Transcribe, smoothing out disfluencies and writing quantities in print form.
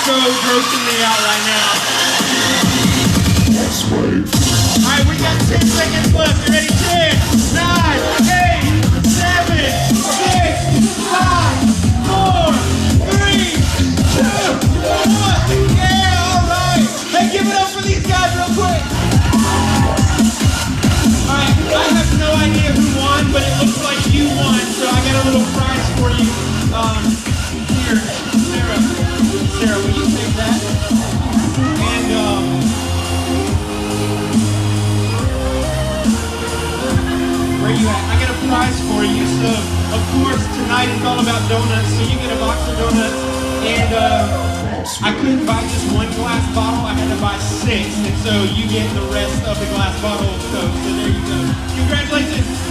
so grossing me out right now. Alright, we got 10 seconds left. You ready? 10, 9, 8, 7, 6, 5, 4, 3, 2, 1. Yeah, alright. Hey, give it up for these guys real quick. Alright, I have no idea who won, but it looks like you won, so I got a little prize for you. Here, Sarah, will you take that? And, where you at? I got a prize for you. So, of course, tonight is all about donuts, so you get a box of donuts. And I couldn't buy just one glass bottle. I had to buy 6. And so you get the rest of the glass bottle of Coke. So there you go. Congratulations.